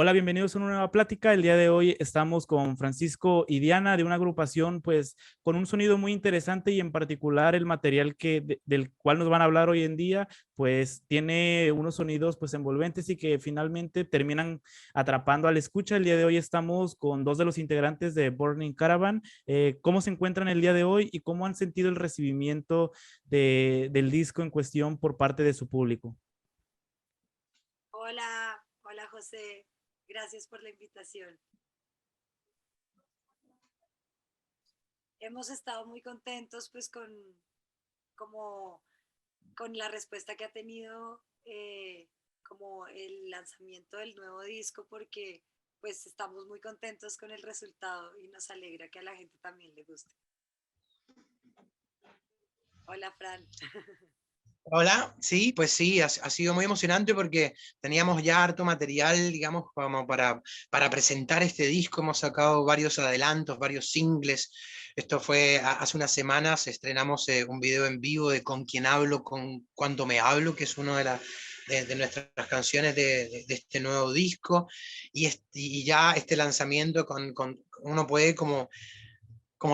Hola, bienvenidos a una nueva plática. El día de hoy estamos con Francisco y Diana de una agrupación pues con un sonido muy interesante y en particular el material del cual nos van a hablar hoy en día pues tiene unos sonidos pues envolventes y que finalmente terminan atrapando al escucha. El día de hoy estamos con dos de los integrantes de Burning Caravan. ¿Cómo se encuentran el día de hoy y cómo han sentido el recibimiento del disco en cuestión por parte de su público? Hola, hola José, gracias por la invitación. Hemos estado muy contentos pues como, con la respuesta que ha tenido como el lanzamiento del nuevo disco porque pues estamos muy contentos con el resultado y nos alegra que a la gente también le guste. Hola Fran. Hola, sí, pues sí, ha sido muy emocionante porque teníamos ya harto material, digamos, como para presentar este disco. Hemos sacado varios adelantos, varios singles. Esto fue hace unas semanas, estrenamos un video en vivo de Con quién hablo, con cuánto me hablo, que es una de nuestras canciones de este nuevo disco. Y ya este lanzamiento uno puede como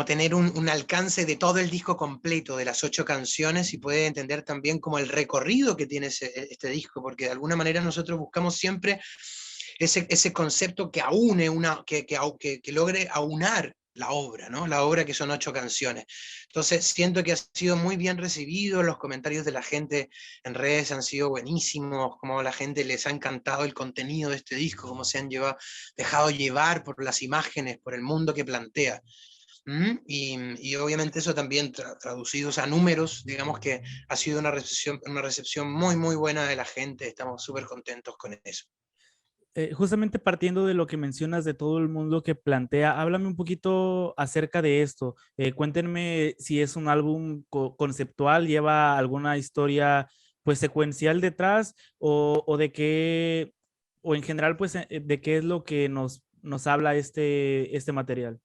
tener un alcance de todo el disco completo, de las 8 canciones, y puede entender también como el recorrido que tiene este disco, porque de alguna manera nosotros buscamos siempre ese concepto que aúne, que logre aunar la obra, ¿no? La obra que son 8 canciones. Entonces siento que ha sido muy bien recibido, los comentarios de la gente en redes han sido buenísimos, como a la gente les ha encantado el contenido de este disco, cómo se han dejado llevar por las imágenes, por el mundo que plantea. Y obviamente eso también traducidos a números, digamos que ha sido una recepción muy, muy buena de la gente, estamos súper contentos con eso. Justamente partiendo de lo que mencionas de todo el mundo que plantea, háblame un poquito acerca de esto. Cuéntenme si es un álbum conceptual, lleva alguna historia pues secuencial detrás o de qué, o en general pues de qué es lo que nos habla este material.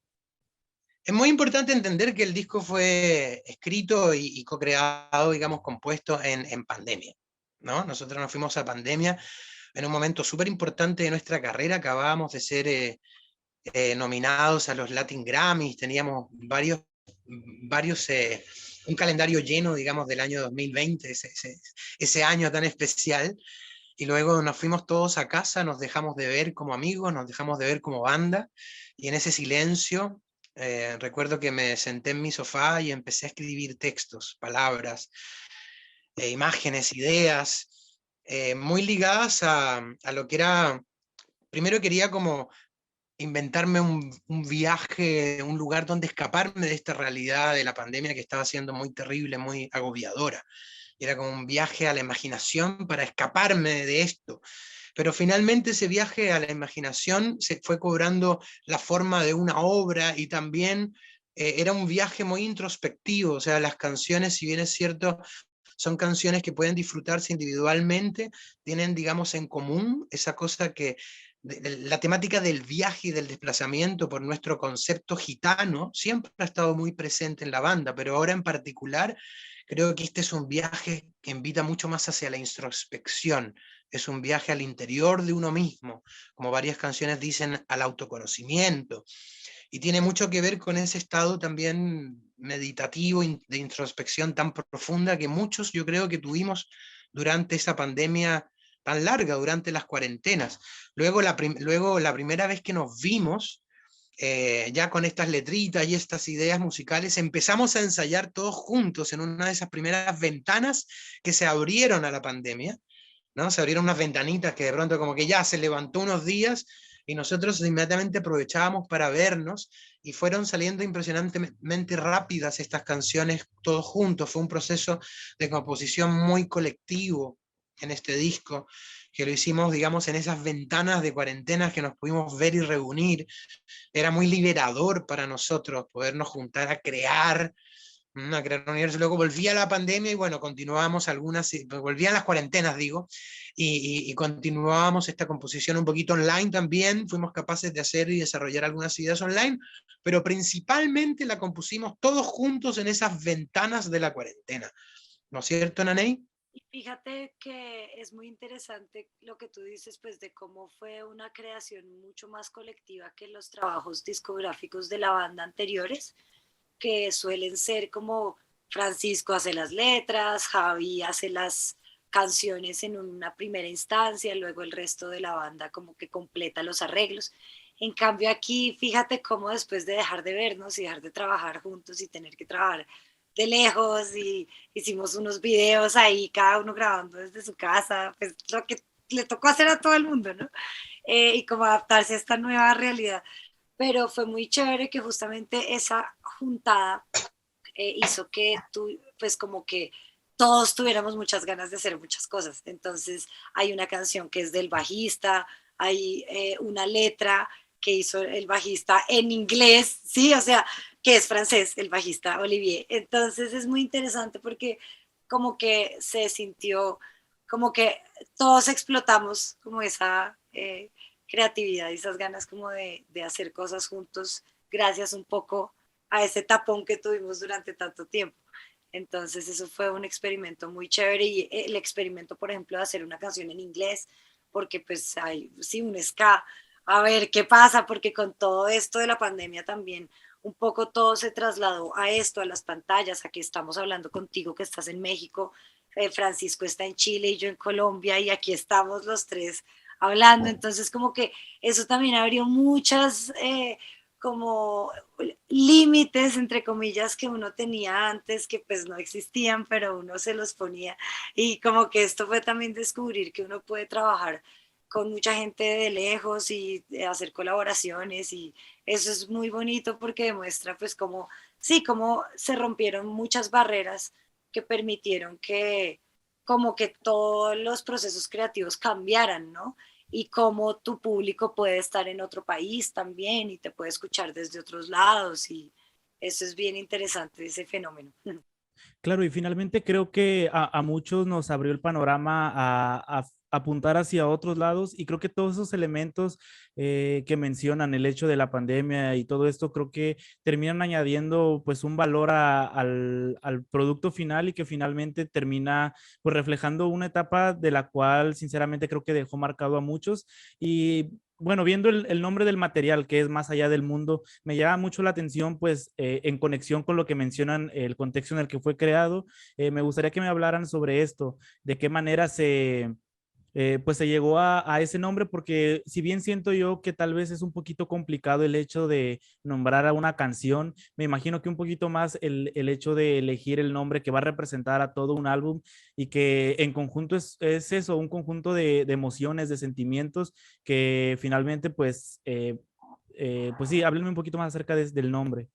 Es muy importante entender que el disco fue escrito y co-creado, digamos, compuesto en pandemia, ¿no? Nosotros nos fuimos a pandemia en un momento súper importante de nuestra carrera, acabábamos de ser nominados a los Latin Grammys, teníamos un calendario lleno, digamos, del año 2020, ese año tan especial, y luego nos fuimos todos a casa, nos dejamos de ver como amigos, nos dejamos de ver como banda, y en ese silencio recuerdo que me senté en mi sofá y empecé a escribir textos, palabras, imágenes, ideas, muy ligadas a lo que era, primero quería como inventarme un viaje, un lugar donde escaparme de esta realidad de la pandemia que estaba siendo muy terrible, muy agobiadora. Era como un viaje a la imaginación para escaparme de esto. Pero finalmente ese viaje a la imaginación se fue cobrando la forma de una obra y también era un viaje muy introspectivo. O sea, las canciones, si bien es cierto, son canciones que pueden disfrutarse individualmente, tienen, digamos, en común esa cosa que la temática del viaje y del desplazamiento por nuestro concepto gitano siempre ha estado muy presente en la banda, pero ahora en particular creo que este es un viaje que invita mucho más hacia la introspección, es un viaje al interior de uno mismo, como varias canciones dicen, al autoconocimiento, y tiene mucho que ver con ese estado también meditativo, de introspección tan profunda que muchos yo creo que tuvimos durante esa pandemia tan larga, durante las cuarentenas. Luego la primera vez que nos vimos, ya con estas letritas y estas ideas musicales, empezamos a ensayar todos juntos en una de esas primeras ventanas que se abrieron a la pandemia, ¿no? Se abrieron unas ventanitas que de pronto como que ya se levantó unos días y nosotros inmediatamente aprovechábamos para vernos y fueron saliendo impresionantemente rápidas estas canciones todos juntos. Fue un proceso de composición muy colectivo en este disco, que lo hicimos, digamos, en esas ventanas de cuarentenas que nos pudimos ver y reunir. Era muy liberador para nosotros podernos juntar a crear un universo. Luego volvía la pandemia y bueno, continuábamos volvían las cuarentenas, digo, y continuábamos esta composición un poquito online también. Fuimos capaces de hacer y desarrollar algunas ideas online, pero principalmente la compusimos todos juntos en esas ventanas de la cuarentena. ¿No es cierto, Nanei? Y fíjate que es muy interesante lo que tú dices, pues de cómo fue una creación mucho más colectiva que los trabajos discográficos de la banda anteriores, que suelen ser como Francisco hace las letras, Javi hace las canciones en una primera instancia, luego el resto de la banda como que completa los arreglos. En cambio aquí, fíjate cómo después de dejar de vernos y dejar de trabajar juntos y tener que trabajar de lejos y hicimos unos videos ahí, cada uno grabando desde su casa, pues lo que le tocó hacer a todo el mundo, ¿no? Y como adaptarse a esta nueva realidad. Pero fue muy chévere que justamente esa juntada hizo que tú, pues como que todos tuviéramos muchas ganas de hacer muchas cosas. Entonces hay una canción que es del bajista, hay una letra que hizo el bajista en inglés, sí, o sea, que es francés, el bajista Olivier. Entonces es muy interesante porque como que se sintió, como que todos explotamos como esa creatividad y esas ganas como de hacer cosas juntos, gracias un poco a ese tapón que tuvimos durante tanto tiempo. Entonces eso fue un experimento muy chévere y el experimento, por ejemplo, de hacer una canción en inglés, porque pues hay, sí, un ska, a ver qué pasa, porque con todo esto de la pandemia también un poco todo se trasladó a esto, a las pantallas, a que estamos hablando contigo que estás en México, Francisco está en Chile y yo en Colombia y aquí estamos los tres hablando, entonces como que eso también abrió muchas como límites, entre comillas, que uno tenía antes, que pues no existían, pero uno se los ponía. Y como que esto fue también descubrir que uno puede trabajar con mucha gente de lejos y hacer colaboraciones y eso es muy bonito porque demuestra pues cómo, sí, cómo se rompieron muchas barreras que permitieron que como que todos los procesos creativos cambiaran, ¿no? Y cómo tu público puede estar en otro país también y te puede escuchar desde otros lados y eso es bien interesante, ese fenómeno. Claro, y finalmente creo que a muchos nos abrió el panorama a apuntar hacia otros lados y creo que todos esos elementos que mencionan, el hecho de la pandemia y todo esto, creo que terminan añadiendo pues un valor al producto final y que finalmente termina pues reflejando una etapa de la cual sinceramente creo que dejó marcado a muchos y bueno, viendo el nombre del material, que es Más allá del mundo, me llama mucho la atención, pues, en conexión con lo que mencionan, el contexto en el que fue creado. Me gustaría que me hablaran sobre esto, de qué manera pues se llegó a ese nombre, porque si bien siento yo que tal vez es un poquito complicado el hecho de nombrar a una canción, me imagino que un poquito más el hecho de elegir el nombre que va a representar a todo un álbum y que en conjunto es eso, un conjunto de emociones, de sentimientos que finalmente pues sí, háblenme un poquito más acerca del nombre.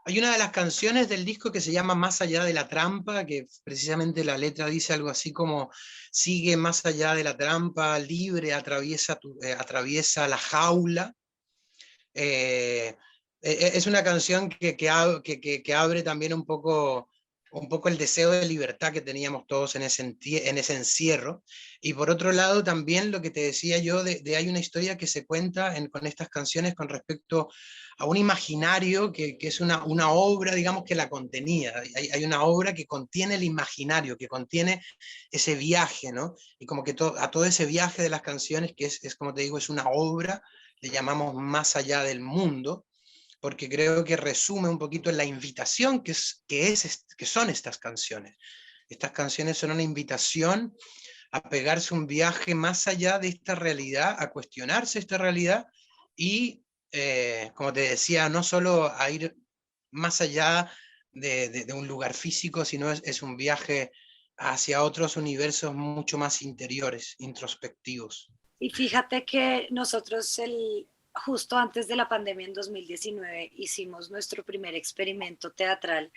Hay una de las canciones del disco que se llama Más allá de la trampa, que precisamente la letra dice algo así como sigue más allá de la trampa, libre, atraviesa la jaula. Eh, es una canción que abre también un poco el deseo de libertad que teníamos todos en ese encierro. Y por otro lado, también lo que te decía yo, hay una historia que se cuenta con estas canciones con respecto a un imaginario que es una obra, digamos, que la contenía. Hay una obra que contiene el imaginario, que contiene ese viaje, ¿no? Y como que a todo ese viaje de las canciones, que es como te digo, es una obra, le llamamos Más allá del mundo, porque creo que resume un poquito la invitación que son estas canciones. Estas canciones son una invitación a pegarse un viaje más allá de esta realidad, a cuestionarse esta realidad y, como te decía, no solo a ir más allá de un lugar físico, sino es un viaje hacia otros universos mucho más interiores, introspectivos. Y fíjate que nosotros justo antes de la pandemia en 2019 hicimos nuestro primer experimento teatral,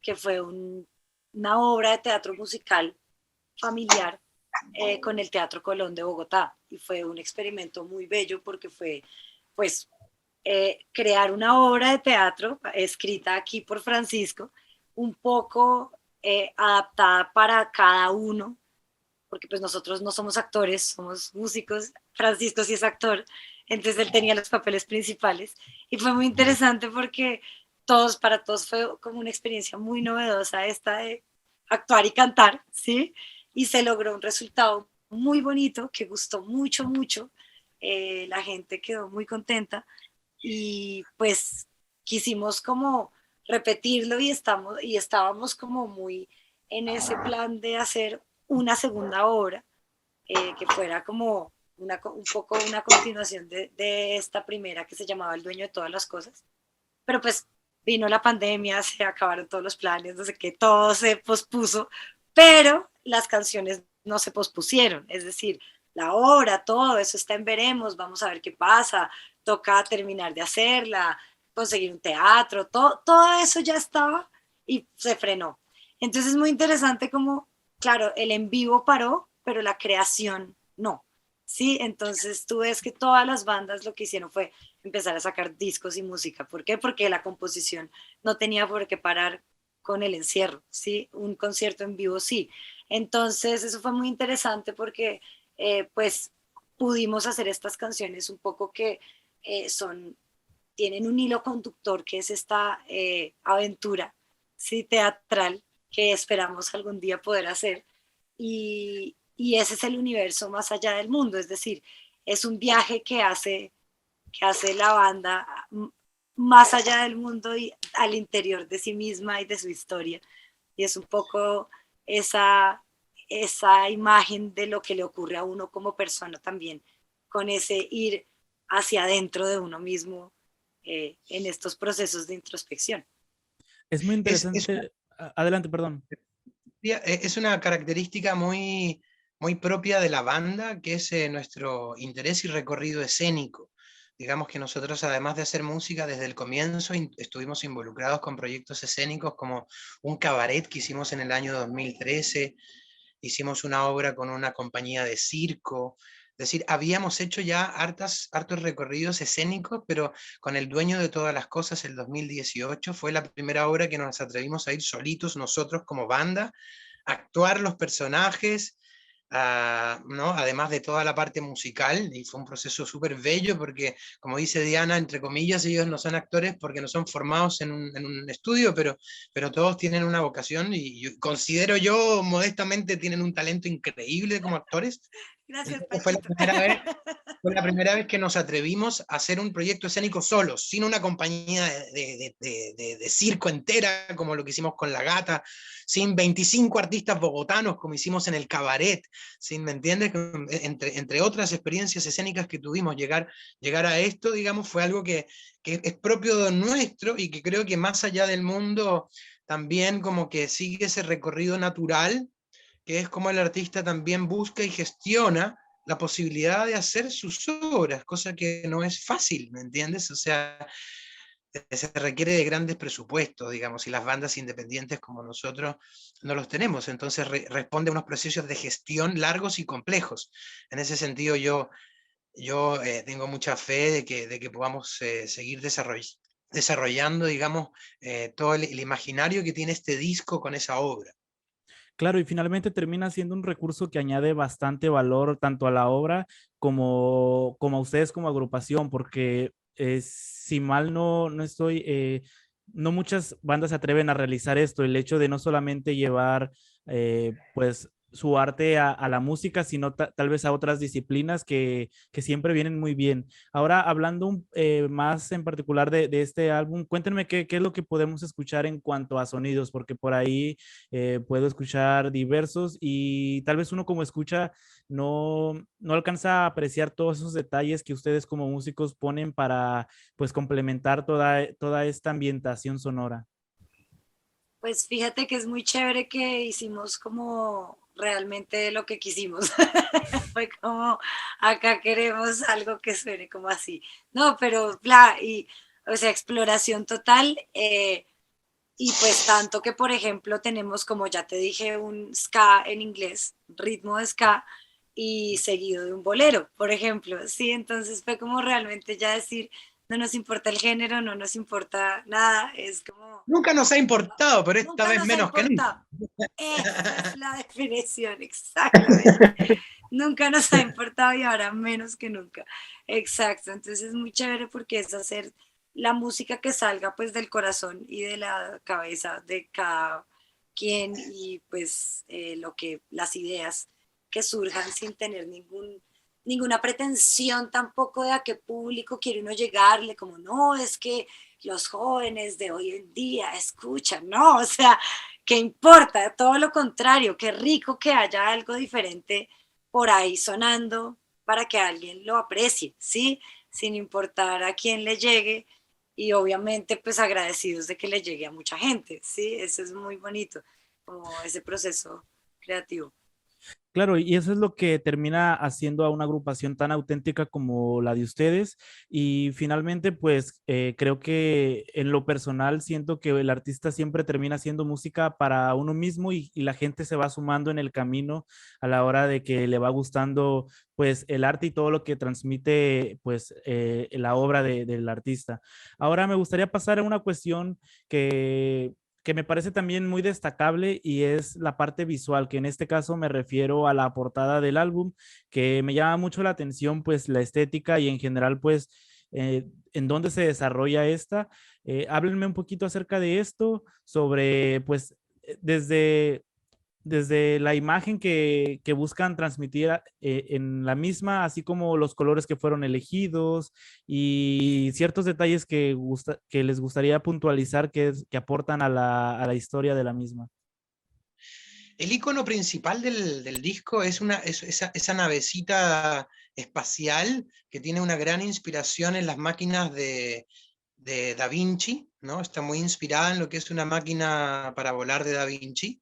que fue una obra de teatro musical familiar con el Teatro Colón de Bogotá. Y fue un experimento muy bello porque fue, pues, crear una obra de teatro escrita aquí por Francisco, un poco adaptada para cada uno, porque pues nosotros no somos actores, somos músicos, Francisco sí es actor, entonces él tenía los papeles principales y fue muy interesante porque para todos fue como una experiencia muy novedosa esta de actuar y cantar, ¿sí? y se logró un resultado muy bonito que gustó mucho, mucho. La gente quedó muy contenta y pues quisimos como repetirlo y estábamos como muy en ese plan de hacer una segunda obra que fuera como un poco una continuación de esta primera que se llamaba El dueño de todas las cosas. Pero pues vino la pandemia, se acabaron todos los planes, no sé qué, todo se pospuso, pero las canciones no se pospusieron, es decir, la obra, todo eso está en veremos, vamos a ver qué pasa, toca terminar de hacerla, conseguir un teatro, todo eso ya estaba y se frenó. Entonces es muy interesante como, claro, el en vivo paró, pero la creación no. Sí, entonces tú ves que todas las bandas lo que hicieron fue empezar a sacar discos y música. ¿Por qué? Porque la composición no tenía por qué parar con el encierro, ¿sí? Un concierto en vivo sí. Entonces eso fue muy interesante porque pues pudimos hacer estas canciones un poco que tienen un hilo conductor que es esta aventura, ¿sí? Teatral que esperamos algún día poder hacer. Y ese es el universo más allá del mundo, es decir, es un viaje que hace la banda más allá del mundo y al interior de sí misma y de su historia. Y es un poco esa imagen de lo que le ocurre a uno como persona también, con ese ir hacia adentro de uno mismo en estos procesos de introspección. Es muy Es una, interesante. Adelante, perdón. es una característica muy, muy propia de la banda, que es nuestro interés y recorrido escénico. Digamos que nosotros, además de hacer música desde el comienzo, estuvimos involucrados con proyectos escénicos como un cabaret que hicimos en el año 2013, hicimos una obra con una compañía de circo. Es decir, habíamos hecho ya hartos recorridos escénicos, pero con El dueño de todas las cosas, el 2018, fue la primera obra que nos atrevimos a ir solitos nosotros como banda, a actuar los personajes, ¿no? Además de toda la parte musical, y fue un proceso súper bello porque, como dice Diana, entre comillas, ellos no son actores porque no son formados en un estudio, pero todos tienen una vocación y considero yo modestamente tienen un talento increíble como actores. Gracias, Entonces Panchito. fue la primera vez que nos atrevimos a hacer un proyecto escénico solos, sin una compañía de circo entera, como lo que hicimos con La Gata, sin 25 artistas bogotanos, como hicimos en el Cabaret, sin, ¿me entiendes? Entre otras experiencias escénicas que tuvimos, llegar a esto, digamos, fue algo que es propio de nuestro y que creo que más allá del mundo también como que sigue ese recorrido natural, que es como el artista también busca y gestiona la posibilidad de hacer sus obras, cosa que no es fácil, ¿me entiendes? O sea, se requiere de grandes presupuestos, digamos, y las bandas independientes como nosotros no los tenemos, entonces responde a unos procesos de gestión largos y complejos. En ese sentido, yo tengo mucha fe de que podamos seguir desarrollando, digamos, todo el imaginario que tiene este disco con esa obra. Claro, y finalmente termina siendo un recurso que añade bastante valor tanto a la obra como a ustedes como agrupación, porque si mal no estoy, no muchas bandas se atreven a realizar esto, el hecho de no solamente llevar pues su arte a la música, sino tal vez a otras disciplinas que siempre vienen muy bien. Ahora, hablando más en particular de este álbum, cuéntenme qué es lo que podemos escuchar en cuanto a sonidos, porque por ahí puedo escuchar diversos y tal vez uno como escucha no alcanza a apreciar todos esos detalles que ustedes como músicos ponen para pues complementar toda esta ambientación sonora. Pues fíjate que es muy chévere que hicimos como realmente lo que quisimos. Fue como, acá queremos algo que suene como así. No, pero, o sea, exploración total. Y pues tanto que, por ejemplo, tenemos, como ya te dije, un ska en inglés, ritmo de ska, y seguido de un bolero, por ejemplo. Sí, entonces fue como realmente ya decir, no nos importa el género, no nos importa nada, es como, Nunca nos ha importado, pero esta nunca vez nos ha menos que nunca. importado. Esa es la definición, exactamente. Nunca nos ha importado y ahora menos que nunca. Exacto, entonces es muy chévere porque es hacer la música que salga pues del corazón y de la cabeza de cada quién y pues las ideas que surjan sin tener ninguna pretensión tampoco de a qué público quiere uno llegarle, como no, es que los jóvenes de hoy en día escuchan, no, o sea, ¿qué importa? Todo lo contrario, qué rico que haya algo diferente por ahí sonando para que alguien lo aprecie, ¿sí? Sin importar a quién le llegue y obviamente pues agradecidos de que le llegue a mucha gente, ¿sí? Eso es muy bonito, como ese proceso creativo. Claro, y eso es lo que termina haciendo a una agrupación tan auténtica como la de ustedes. Y finalmente, pues creo que en lo personal siento que el artista siempre termina haciendo música para uno mismo y la gente se va sumando en el camino a la hora de que le va gustando pues el arte y todo lo que transmite pues la obra del artista. Ahora me gustaría pasar a una cuestión que me parece también muy destacable y es la parte visual, que en este caso me refiero a la portada del álbum, que me llama mucho la atención, pues la estética y en general, pues, en dónde se desarrolla esta. Háblenme un poquito acerca de esto, sobre, pues, desde la imagen que buscan transmitir en la misma, así como los colores que fueron elegidos y ciertos detalles que les gustaría puntualizar que aportan a la historia de la misma. El icono principal del disco es esa navecita espacial que tiene una gran inspiración en las máquinas de Da Vinci, ¿no? Está muy inspirada en lo que es una máquina para volar de Da Vinci,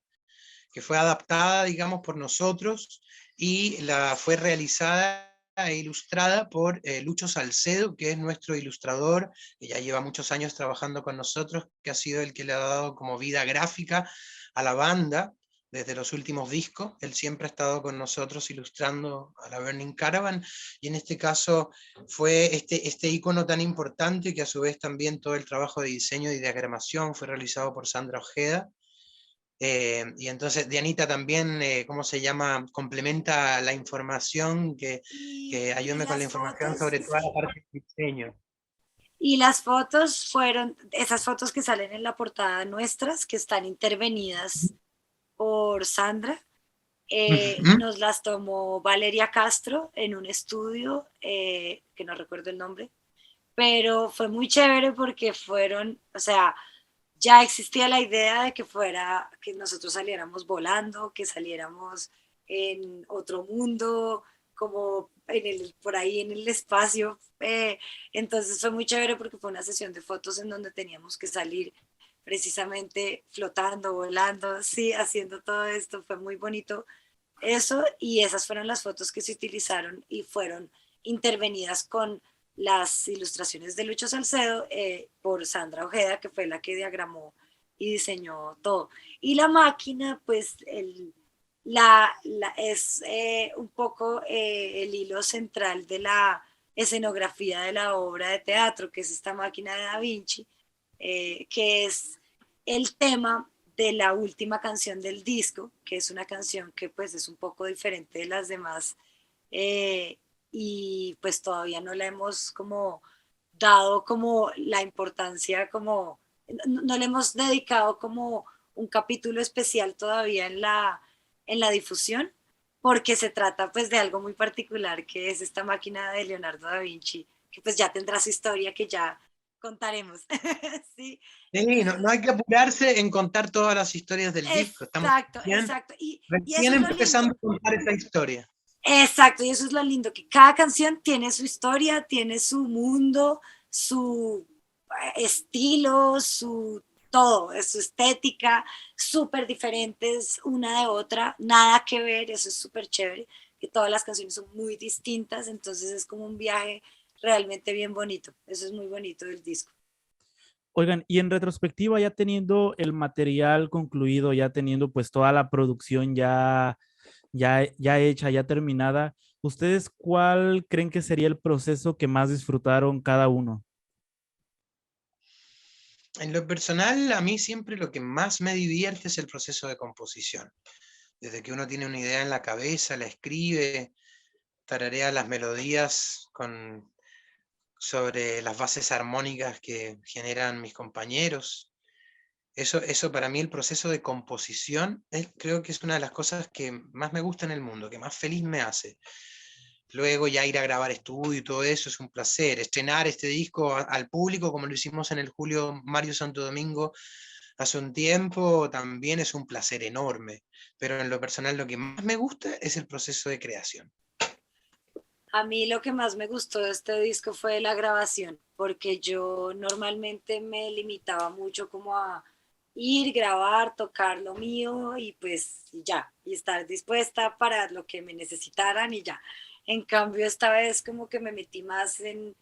que fue adaptada, digamos, por nosotros y fue realizada e ilustrada por Lucho Salcedo, que es nuestro ilustrador, que ya lleva muchos años trabajando con nosotros, que ha sido el que le ha dado como vida gráfica a la banda desde los últimos discos. Él siempre ha estado con nosotros ilustrando a la Burning Caravan, y en este caso fue este icono tan importante, que a su vez también todo el trabajo de diseño y diagramación fue realizado por Sandra Ojeda. Y entonces Dianita también, ¿cómo se llama? Complementa la información, que Y ayúdame con la las información fotos, sobre toda la parte de diseño. y las fotos fueron esas fotos que salen en la portada nuestras, que están intervenidas por Sandra. Ujú. Nos las tomó Valeria Castro en un estudio, que no recuerdo el nombre, pero fue muy chévere porque fueron, o sea, ya existía la idea de que fuera, que nosotros saliéramos volando, que saliéramos en otro mundo, como por ahí en el espacio. Entonces fue muy chévere porque fue una sesión de fotos en donde teníamos que salir precisamente flotando, volando, sí, haciendo todo esto. Fue muy bonito eso, y esas fueron las fotos que se utilizaron y fueron intervenidas con las ilustraciones de Lucho Salcedo, por Sandra Ojeda, que fue la que diagramó y diseñó todo. Y la máquina, pues es un poco el hilo central de la escenografía de la obra de teatro, que es esta máquina de Da Vinci, que es el tema de la última canción del disco, que es una canción que pues es un poco diferente de las demás, eh, y pues todavía no la hemos como dado como la importancia, como no le hemos dedicado como un capítulo especial todavía en la difusión, porque se trata pues de algo muy particular, que es esta máquina de Leonardo da Vinci, que pues ya tendrá su historia, que ya contaremos. Sí, Sí, no, entonces, no hay que apurarse en contar todas las historias del disco. Estamos exacto, recién, exacto. Y eso recién es lo lindo. empezando a contar esa historia. Exacto, y eso es lo lindo, que cada canción tiene su historia, tiene su mundo, su estilo, su todo, su estética, súper diferentes una de otra, nada que ver, eso es súper chévere, que todas las canciones son muy distintas, entonces es como un viaje realmente bien bonito, eso es muy bonito del disco. Oigan, y en retrospectiva, ya teniendo el material concluido, ya teniendo pues toda la producción ya hecha, ya terminada, ¿ustedes cuál creen que sería el proceso que más disfrutaron cada uno? En lo personal, a mí siempre lo que más me divierte es el proceso de composición. Desde que uno tiene una idea en la cabeza, la escribe, tararea las melodías sobre las bases armónicas que generan mis compañeros. Eso para mí, el proceso de composición, creo que es una de las cosas que más me gusta en el mundo, que más feliz me hace. Luego ya ir a grabar estudio y todo eso es un placer. Estrenar este disco al público, como lo hicimos en el Julio Mario Santo Domingo hace un tiempo, también es un placer enorme. Pero en lo personal lo que más me gusta es el proceso de creación. A mí lo que más me gustó de este disco fue la grabación, porque yo normalmente me limitaba mucho como a ir, grabar, tocar lo mío y pues ya, y estar dispuesta para lo que me necesitaran y ya. En cambio, esta vez como que me metí más en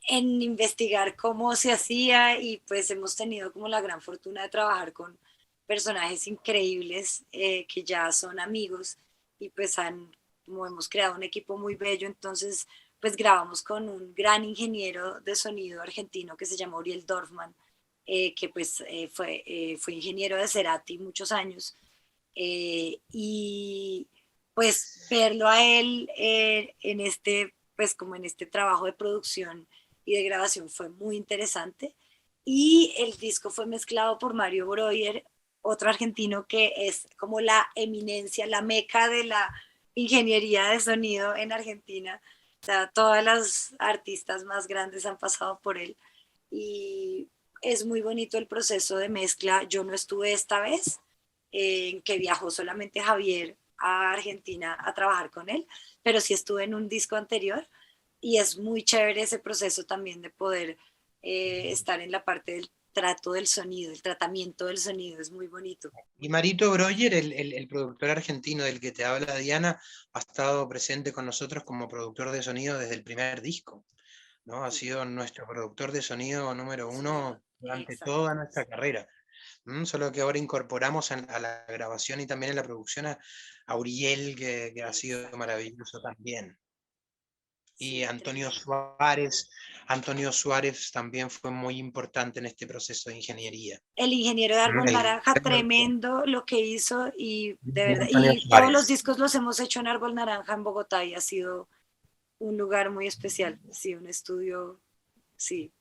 investigar cómo se hacía y pues hemos tenido como la gran fortuna de trabajar con personajes increíbles que ya son amigos y pues como hemos creado un equipo muy bello, entonces pues grabamos con un gran ingeniero de sonido argentino que se llama Uriel Dorfman, que pues fue ingeniero de Cerati muchos años y pues verlo a él en este, pues como en este trabajo de producción y de grabación fue muy interesante. Y el disco fue mezclado por Mario Breuer, otro argentino que es como la eminencia, la meca de la ingeniería de sonido en Argentina. O sea, todas las artistas más grandes han pasado por él. Y es muy bonito el proceso de mezcla. Yo no estuve esta vez, en que viajó solamente Javier a Argentina a trabajar con él, pero sí estuve en un disco anterior y es muy chévere ese proceso también de poder estar en la parte del trato del sonido, el tratamiento del sonido, es muy bonito. Y Marito Breuer, el productor argentino del que te habla Diana, ha estado presente con nosotros como productor de sonido desde el primer disco, ¿no? Ha sido nuestro productor de sonido número Sí, uno durante exacto. toda nuestra carrera. Solo que ahora incorporamos a la grabación y también en la producción a Uriel, que ha sido Exacto. maravilloso también. Y Sí, tremendo. Antonio Suárez también fue muy importante en este proceso de ingeniería. El ingeniero de Árbol El, Naranja, tremendo lo que hizo y de verdad, Antonio y todos los Suárez. discos los hemos hecho en Árbol Naranja en Bogotá y ha sido un lugar muy especial, sí, un estudio, sí.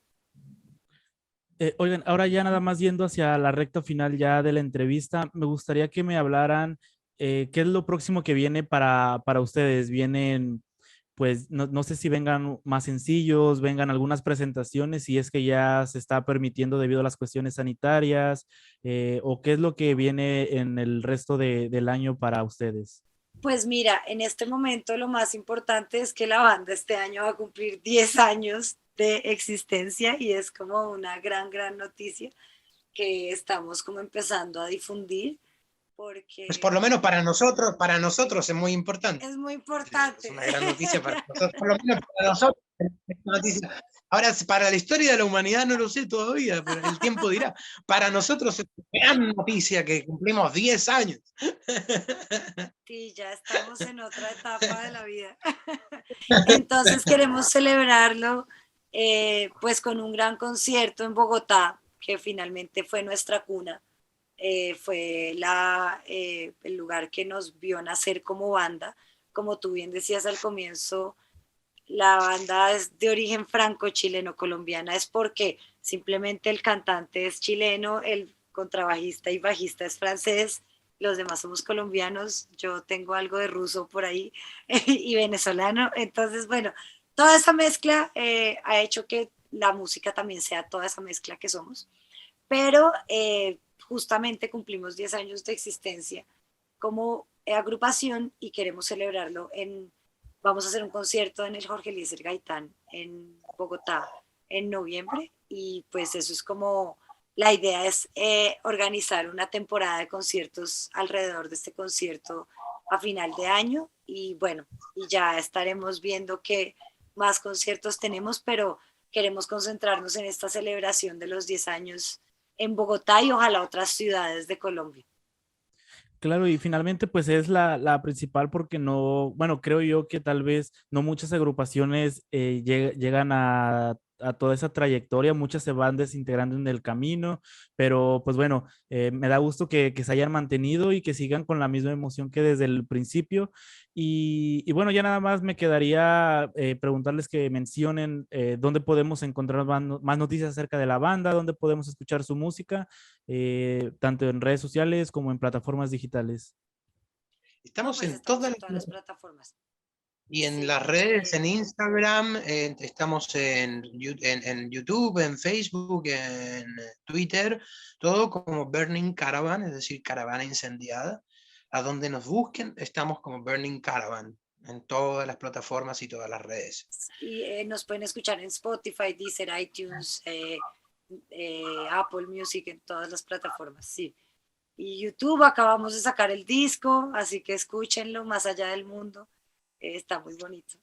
Oigan, ahora ya nada más yendo hacia la recta final ya de la entrevista, me gustaría que me hablaran qué es lo próximo que viene para ustedes. Vienen, pues, no sé si vengan más sencillos, vengan algunas presentaciones, si es que ya se está permitiendo debido a las cuestiones sanitarias, o qué es lo que viene en el resto del año para ustedes. Pues mira, en este momento lo más importante es que la banda este año va a cumplir 10 años de existencia y es como una gran, gran noticia que estamos como empezando a difundir Pues por porque lo menos para nosotros es muy importante. es muy Es importante. una gran noticia para nosotros, por lo menos para nosotros. Es una noticia. Ahora, para la historia de la humanidad no lo sé todavía, pero el tiempo dirá. Para nosotros es una gran noticia que cumplimos 10 años. Sí, ya estamos en otra etapa de la vida. Entonces queremos celebrarlo pues con un gran concierto en Bogotá, que finalmente fue nuestra cuna. Fue el lugar que nos vio nacer como banda. Como tú bien decías al comienzo, la banda es de origen franco-chileno-colombiana, es porque simplemente el cantante es chileno, el contrabajista y bajista es francés, los demás somos colombianos, yo tengo algo de ruso por ahí y venezolano, entonces bueno, toda esa mezcla ha hecho que la música también sea toda esa mezcla que somos, pero justamente cumplimos 10 años de existencia como agrupación y queremos celebrarlo vamos a hacer un concierto en el Jorge Eliezer Gaitán en Bogotá en noviembre y pues eso es como, la idea es organizar una temporada de conciertos alrededor de este concierto a final de año y bueno, y ya estaremos viendo qué más conciertos tenemos, pero queremos concentrarnos en esta celebración de los 10 años en Bogotá y ojalá otras ciudades de Colombia. Claro, y finalmente pues es la principal porque no, bueno, creo yo que tal vez no muchas agrupaciones llegan a toda esa trayectoria, muchas se van desintegrando en el camino, pero pues bueno, me da gusto que se hayan mantenido y que sigan con la misma emoción que desde el principio. Y bueno, ya nada más me quedaría preguntarles que mencionen dónde podemos encontrar más noticias acerca de la banda, dónde podemos escuchar su música, tanto en redes sociales como en plataformas digitales. No, Estamos pues en estamos todas en las todas las plataformas. y en Sí, las redes, en Instagram, estamos en YouTube, en Facebook, en Twitter, todo como Burning Caravan, es decir, caravana incendiada. A donde nos busquen, estamos como Burning Caravan, en todas las plataformas y todas las redes. y nos pueden escuchar en Spotify, Deezer, iTunes, Apple Music, en todas las plataformas, sí. Y YouTube, acabamos de sacar el disco, así que escúchenlo, Más allá del mundo. Está muy bonito.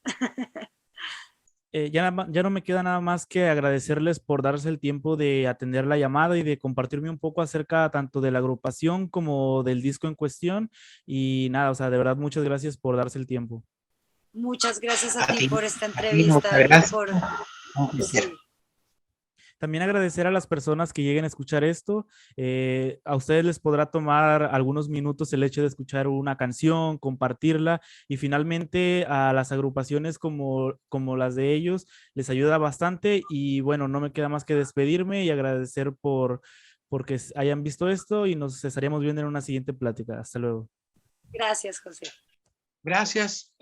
Ya no me queda nada más que agradecerles por darse el tiempo de atender la llamada y de compartirme un poco acerca tanto de la agrupación como del disco en cuestión. Y nada, o sea, de verdad, muchas gracias por darse el tiempo. Muchas gracias a A ti ti, por esta a ti muchas entrevista y gracias. por, Un placer. sí, También agradecer a las personas que lleguen a escuchar esto. A ustedes les podrá tomar algunos minutos el hecho de escuchar una canción, compartirla y finalmente a las agrupaciones como las de ellos les ayuda bastante y bueno, no me queda más que despedirme y agradecer porque hayan visto esto y nos estaríamos viendo en una siguiente plática. Hasta luego. gracias, José. Gracias.